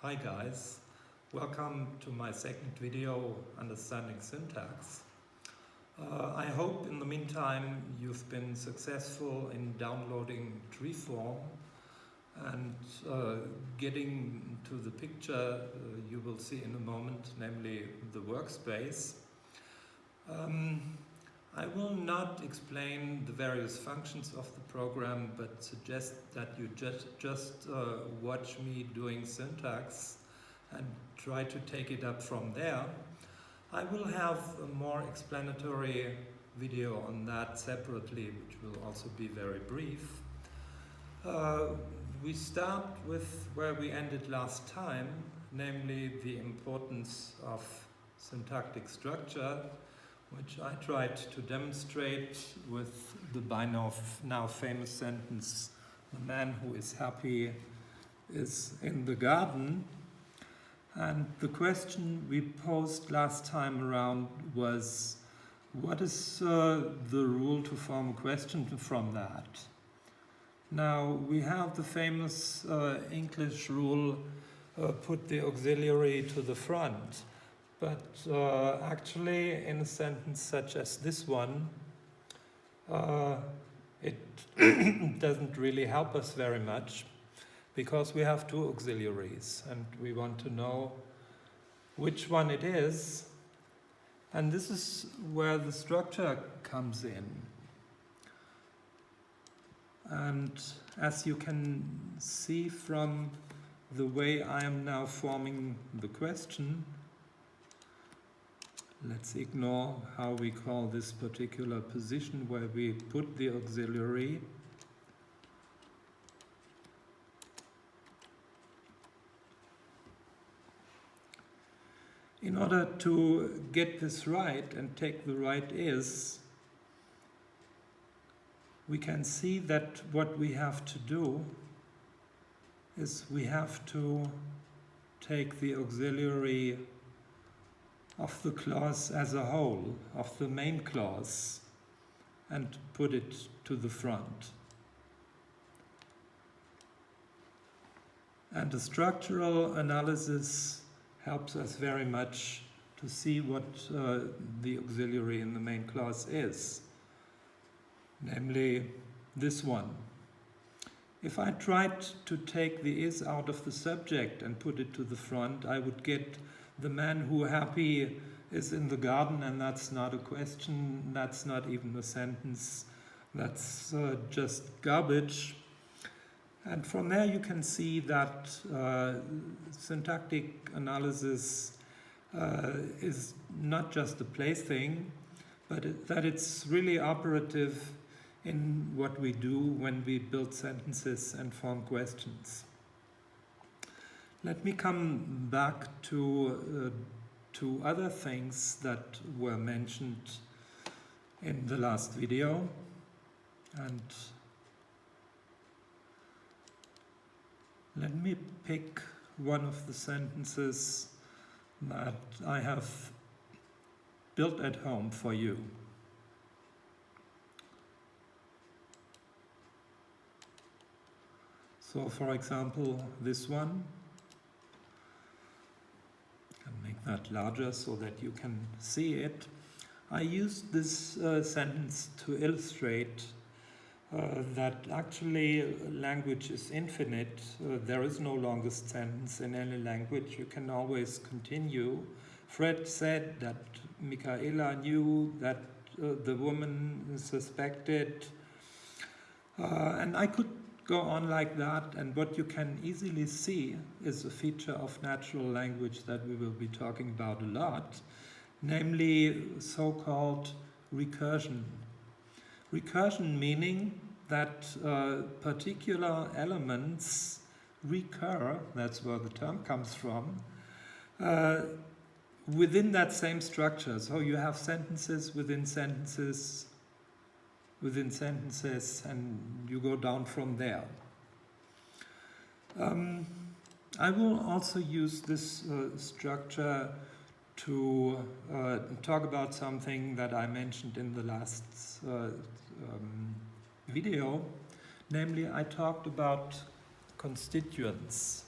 Hi guys, welcome to my second video, Understanding Syntax. I hope in the meantime you've been successful in downloading TreeForm and getting to the picture you will see in a moment, namely the workspace. I will not explain the various functions of the program, but suggest that you just watch me doing syntax and try to take it up from there. I will have a more explanatory video on that separately, which will also be very brief. We start with where we ended last time, namely the importance of syntactic structure, which I tried to demonstrate with the by now famous sentence, "The man who is happy is in the garden." And the question we posed last time around was, what is the rule to form a question from that? Now, we have the famous English rule, put the auxiliary to the front. But actually, in a sentence such as this one, it doesn't really help us very much, because we have two auxiliaries and we want to know which one it is. And this is where the structure comes in. And as you can see from the way I am now forming the question, let's ignore how we call this particular position where we put the auxiliary. In order to get this right and take the right is, we can see that what we have to do is we have to take the auxiliary of the clause as a whole, of the main clause, and put it to the front. And the structural analysis helps us very much to see what the auxiliary in the main clause is, namely this one. If I tried to take the is out of the subject and put it to the front, I would get "the man who happy is in the garden," and that's not a question, that's not even a sentence, that's just garbage. And from there you can see that syntactic analysis is not just a plaything, but that it's really operative in what we do when we build sentences and form questions. Let me come back to other things that were mentioned in the last video. And let me pick one of the sentences that I have built at home for you. So, for example, this one. Make that larger so that you can see it. I used this sentence to illustrate that actually language is infinite. There is no longest sentence in any language. You can always continue. Fred said that Michaela knew that the woman suspected. And I could go on like that, and what you can easily see is a feature of natural language that we will be talking about a lot, namely so-called recursion. Recursion meaning that particular elements recur, that's where the term comes from, within that same structure. So you have sentences within sentences, and you go down from there. I will also use this structure to talk about something that I mentioned in the last video, namely I talked about constituents.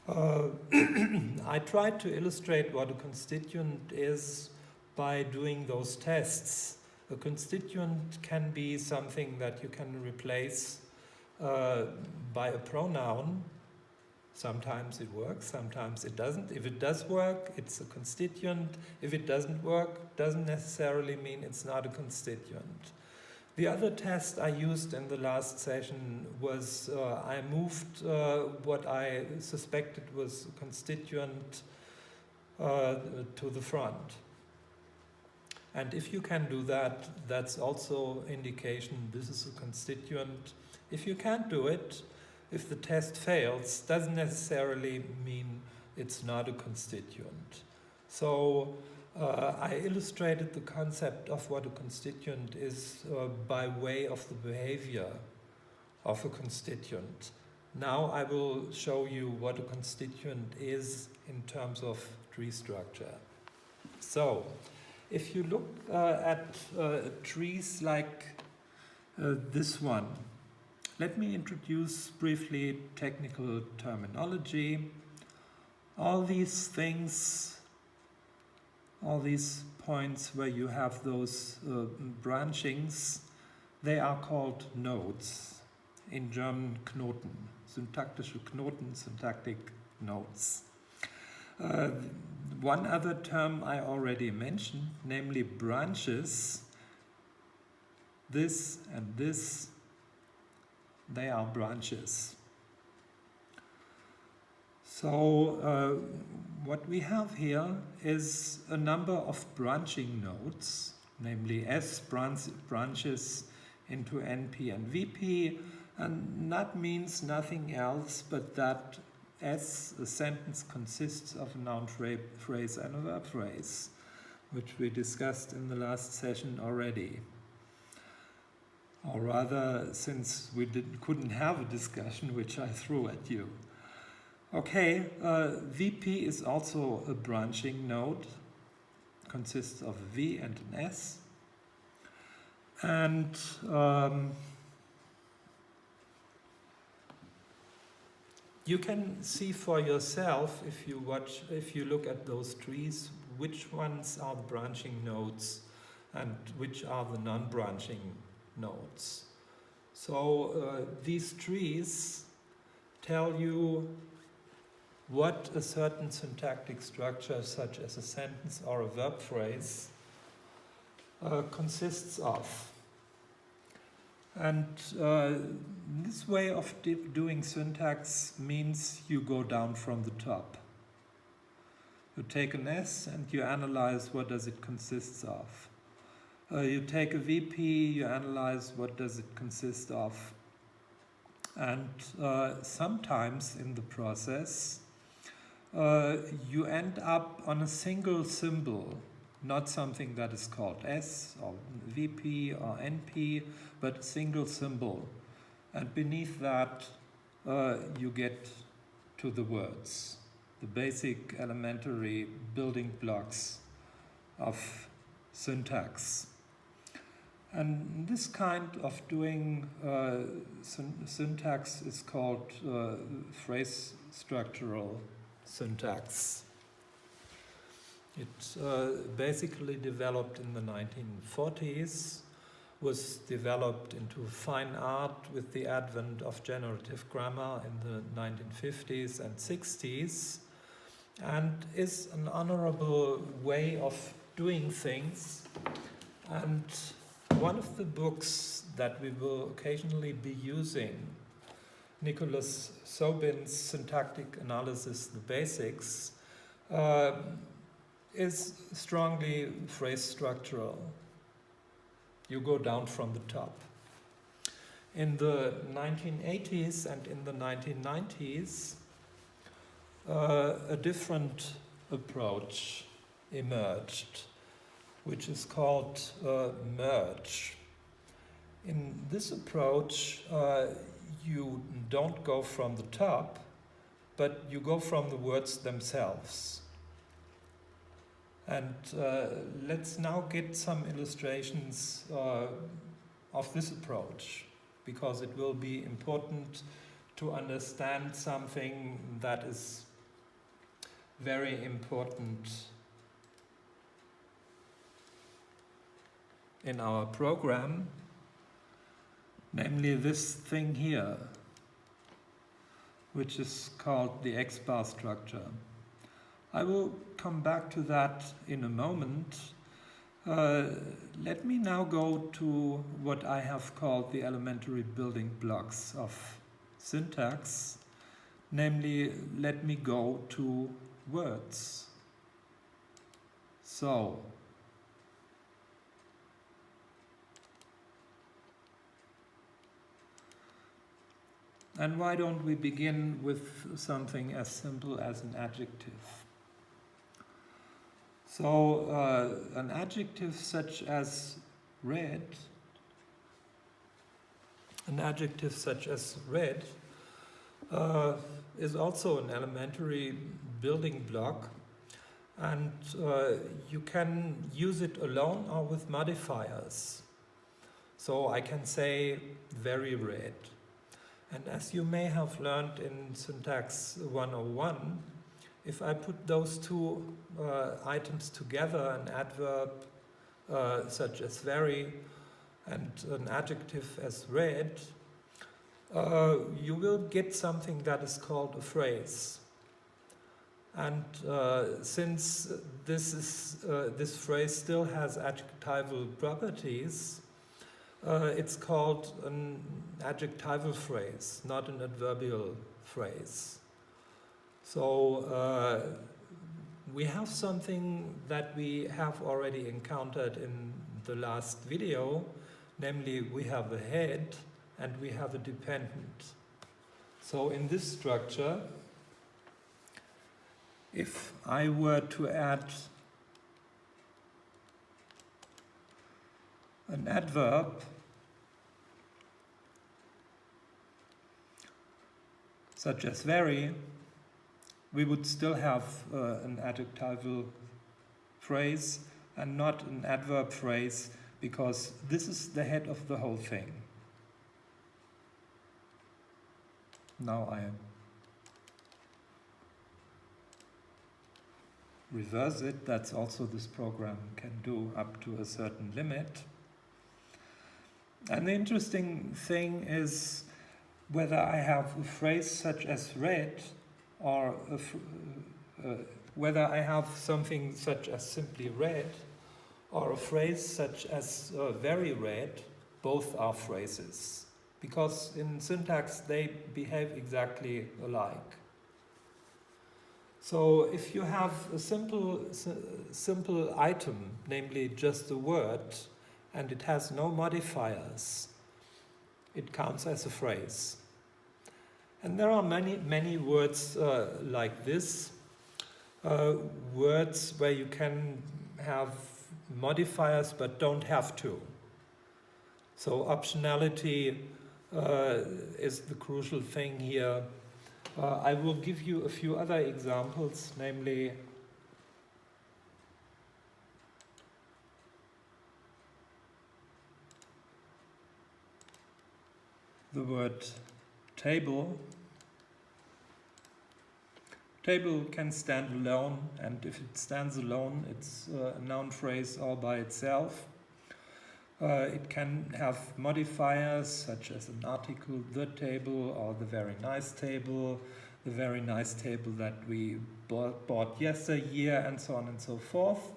Uh, I tried to illustrate what a constituent is by doing those tests. A constituent can be something that you can replace by a pronoun. Sometimes it works, sometimes it doesn't. If it does work, it's a constituent. If it doesn't work, doesn't necessarily mean it's not a constituent. The other test I used in the last session was I moved what I suspected was a constituent to the front. And if you can do that, that's also indication this is a constituent. If you can't do it, if the test fails, doesn't necessarily mean it's not a constituent. So I illustrated the concept of what a constituent is by way of the behavior of a constituent. Now I will show you what a constituent is in terms of tree structure. So, if you look at trees like this one, let me introduce briefly technical terminology. All these things, all these points where you have those branchings, they are called nodes. In German Knoten, syntactische Knoten, syntactic nodes. One other term I already mentioned, namely branches. This and this, they are branches. So what we have here is a number of branching nodes, namely S branches into NP and VP, and that means nothing else but that S, a sentence consists of a noun phrase and a verb phrase, which we discussed in the last session already. Or rather, since we couldn't have a discussion, which I threw at you. Okay, VP is also a branching node, consists of a V and an S. And you can see for yourself, if you look at those trees, which ones are the branching nodes and which are the non-branching nodes. So these trees tell you what a certain syntactic structure, such as a sentence or a verb phrase, consists of. And this way of doing syntax means you go down from the top. You take an S and you analyze what does it consist of. You take a VP, you analyze what does it consist of. And sometimes in the process, you end up on a single symbol, not something that is called S or VP or NP, but a single symbol. And beneath that, you get to the words, the basic elementary building blocks of syntax. And this kind of doing syntax is called phrase structural syntax. It basically developed in the 1940s, was developed into fine art with the advent of generative grammar in the 1950s and 60s, and is an honorable way of doing things. And one of the books that we will occasionally be using, Nicholas Sobin's Syntactic Analysis, The Basics, is strongly phrase structural. You go down from the top. In the 1980s and in the 1990s, a different approach emerged, which is called merge. In this approach, you don't go from the top, but you go from the words themselves. And let's now get some illustrations of this approach, because it will be important to understand something that is very important in our program, namely this thing here, which is called the X-bar structure. I will come back to that in a moment. Let me now go to what I have called the elementary building blocks of syntax. Namely, let me go to words. So, and why don't we begin with something as simple as an adjective? So, an adjective such as red, is also an elementary building block, and you can use it alone or with modifiers. So I can say very red. And as you may have learned in Syntax 101, if I put those two items together, an adverb such as very and an adjective as red, you will get something that is called a phrase. And since this phrase still has adjectival properties, it's called an adjectival phrase, not an adverbial phrase. So we have something that we have already encountered in the last video, namely we have a head and we have a dependent. So in this structure, if I were to add an adverb such as very, we would still have an adjectival phrase and not an adverb phrase, because this is the head of the whole thing. Now I reverse it. That's also this program can do up to a certain limit. And the interesting thing is whether I have a phrase such as red or whether I have something such as simply red or a phrase such as very red, both are phrases. Because in syntax they behave exactly alike. So if you have a simple item, namely just a word, and it has no modifiers, it counts as a phrase. And there are many words like this, words where you can have modifiers but don't have to. So optionality is the crucial thing here. I will give you a few other examples, namely the word table. Table can stand alone, and if it stands alone, it's a noun phrase all by itself. It can have modifiers such as an article, the table, or the very nice table that we bought yesteryear, and so on and so forth.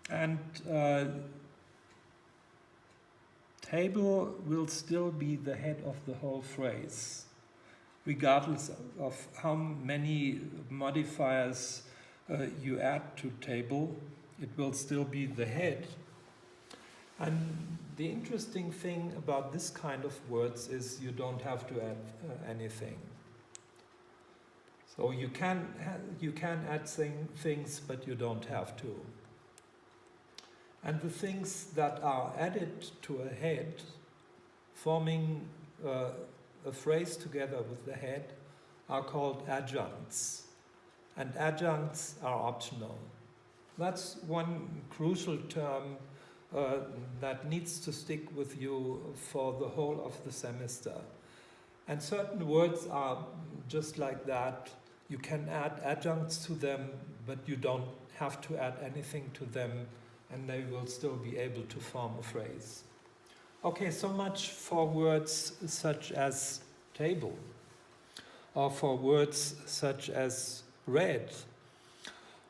And table will still be the head of the whole phrase, regardless of how many modifiers you add to table. It will still be the head. And the interesting thing about this kind of words is you don't have to add anything. So you can add things, but you don't have to. And the things that are added to a head, forming a phrase together with the head, are called adjuncts. And adjuncts are optional. That's one crucial term that needs to stick with you for the whole of the semester. And certain words are just like that. You can add adjuncts to them, but you don't have to add anything to them, and they will still be able to form a phrase. Okay, so much for words such as table, or for words such as red,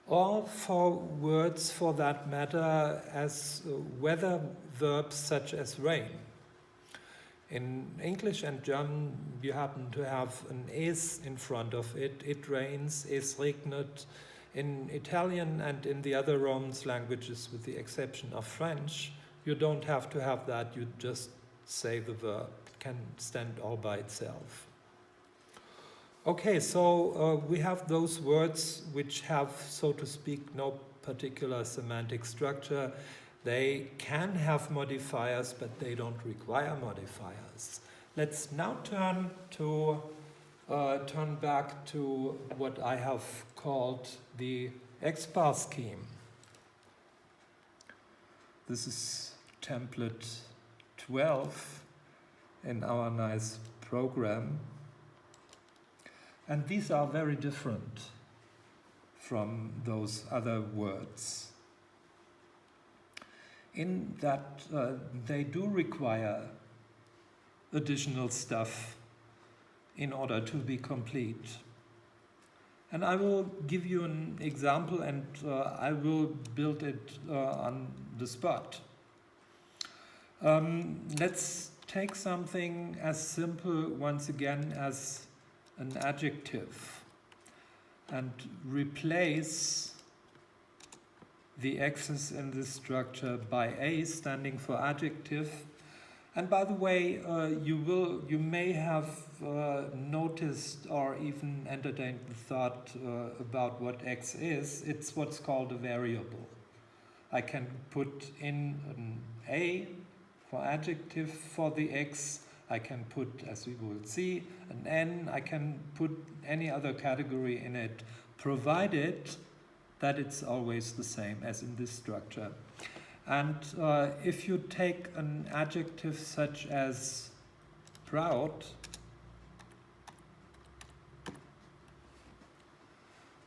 or for words, for that matter, as weather verbs such as rain. In English and German, you happen to have an es in front of it. It rains, es regnet. In Italian and in the other Romance languages, with the exception of French, you don't have to have that. You just say the verb. It can stand all by itself. Okay, so we have those words which have, so to speak, no particular semantic structure. They can have modifiers, but they don't require modifiers. Let's now turn back to what I have called the XBAR scheme. This is template 12 in our nice program. And these are very different from those other words, in that they do require additional stuff in order to be complete. And I will give you an example, and I will build it on the spot. Let's take something as simple, once again, as an adjective, and replace the X's in this structure by A, standing for adjective. And by the way, you may have noticed or even entertained the thought about what X is. It's what's called a variable. I can put in an A for adjective for the X. I can put, as we will see, an N. I can put any other category in it, provided that it's always the same as in this structure. And if you take an adjective such as proud,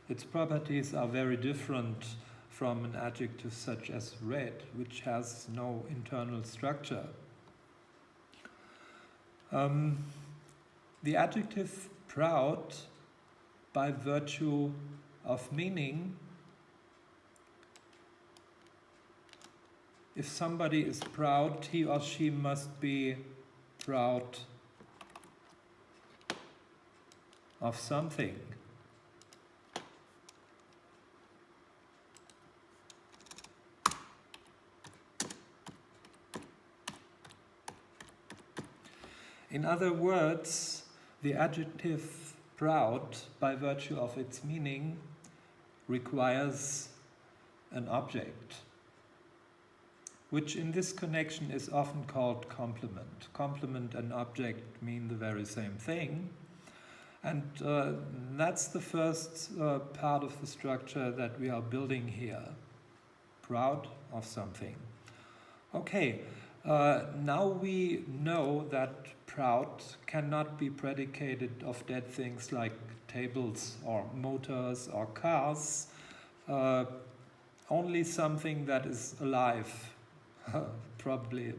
its properties are very different from an adjective such as red, which has no internal structure. The adjective proud, by virtue of meaning, if somebody is proud, he or she must be proud of something. In other words, the adjective proud, by virtue of its meaning, requires an object, which in this connection is often called complement. Complement and object mean the very same thing. And that's the first part of the structure that we are building here. Proud of something. Okay, now we know that proud cannot be predicated of dead things like tables or motors or cars. Only something that is alive.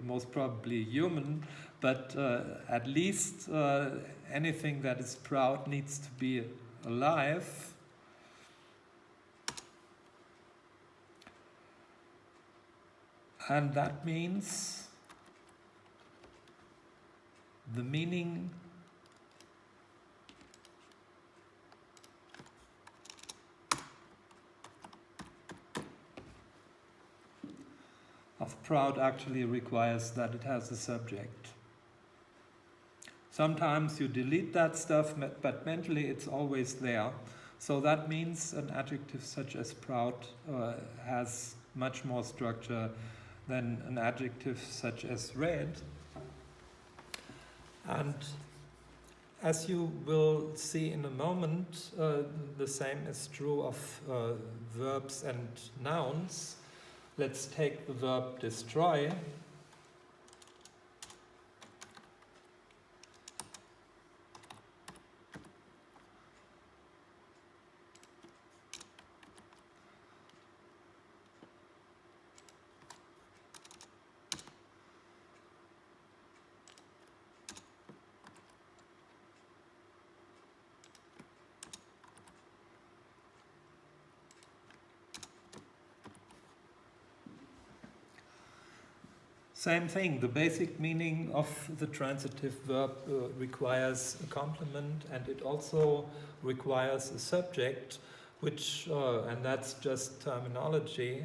Most probably human, but at least anything that is proud needs to be alive. And that means the meaning of proud actually requires that it has a subject. Sometimes you delete that stuff, but mentally it's always there. So that means an adjective such as proud has much more structure than an adjective such as red. And as you will see in a moment, the same is true of verbs and nouns. Let's take the verb destroy. Same thing, the basic meaning of the transitive verb requires a complement, and it also requires a subject, which, and that's just terminology,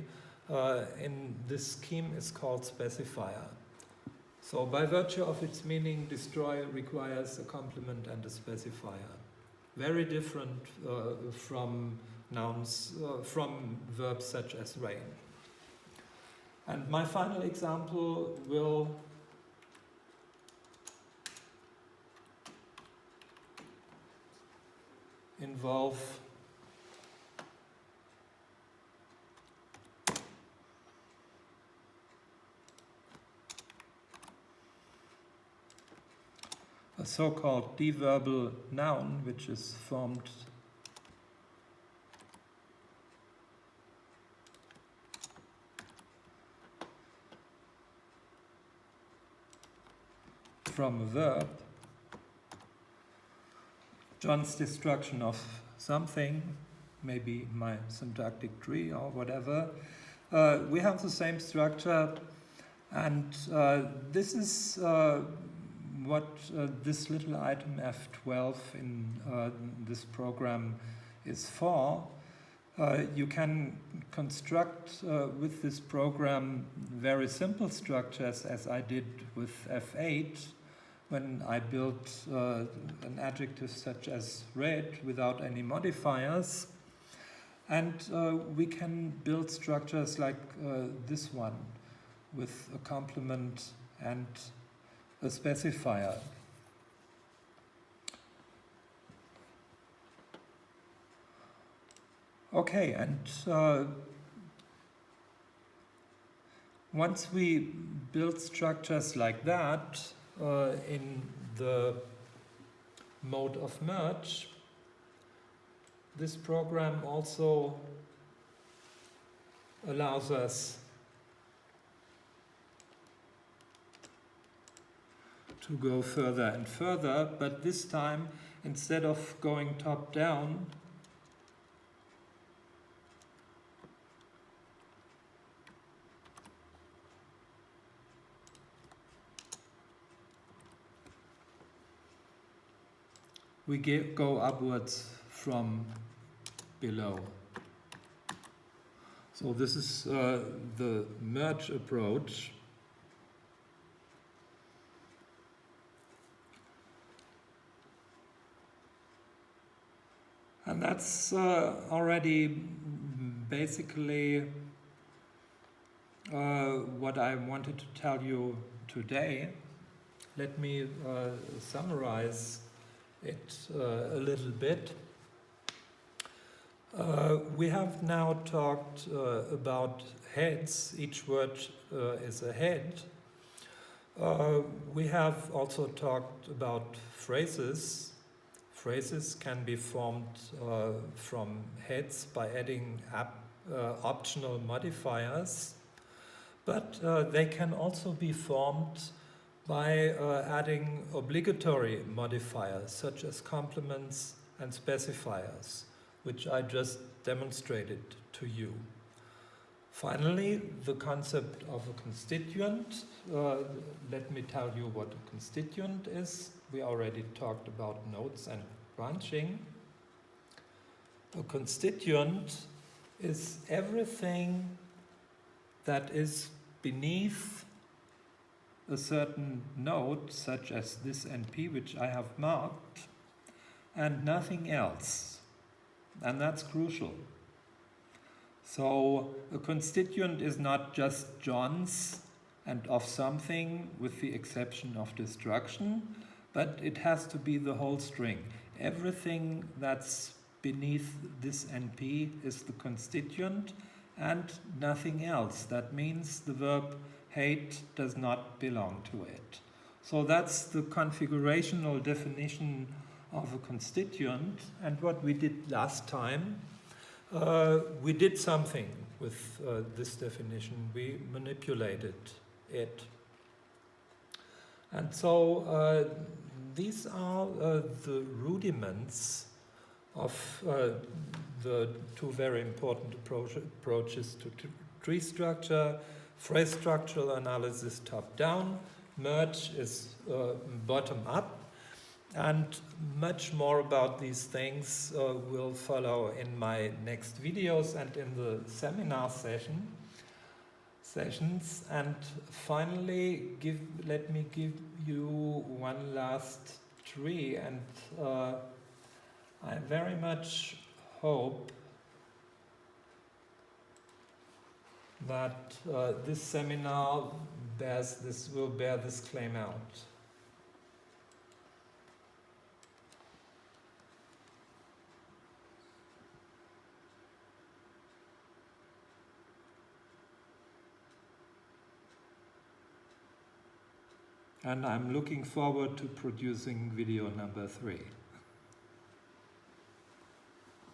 in this scheme is called specifier. So by virtue of its meaning, destroy requires a complement and a specifier. Very different from nouns, from verbs such as rain. And my final example will involve a so-called deverbal noun, which is formed from a verb. John's destruction of something, maybe my syntactic tree or whatever. We have the same structure, and this is what this little item F12 in this program is for. You can construct with this program very simple structures, as I did with F8, when I built an adjective such as red without any modifiers. And we can build structures like this one, with a complement and a specifier. Okay, and once we build structures like that in the mode of merge, this program also allows us to go further and further, but this time, instead of going top down, we go upwards from below. So this is the merge approach. And that's already basically what I wanted to tell you today. Let me summarize it a little bit. We have now talked about heads. Each word is a head. We have also talked about phrases. Phrases can be formed from heads by adding optional modifiers, but they can also be formed by adding obligatory modifiers such as complements and specifiers, which I just demonstrated to you. Finally, the concept of a constituent. Let me tell you what a constituent is. We already talked about nodes and branching. A constituent is everything that is beneath a certain node, such as this NP, which I have marked, and nothing else. And that's crucial. So a constituent is not just John's and of something with the exception of destruction, but it has to be the whole string. Everything that's beneath this NP is the constituent and nothing else. That means the verb hate does not belong to it. So that's the configurational definition of a constituent. And what we did last time, we did something with this definition. We manipulated it. And so these are the rudiments of the two very important approaches to tree structure. phrase structural analysis top-down, merge is bottom-up, and much more about these things will follow in my next videos and in the seminar sessions. And finally, let me give you one last tree, and I very much hope that this seminar will bear this claim out. And I'm looking forward to producing video number 3.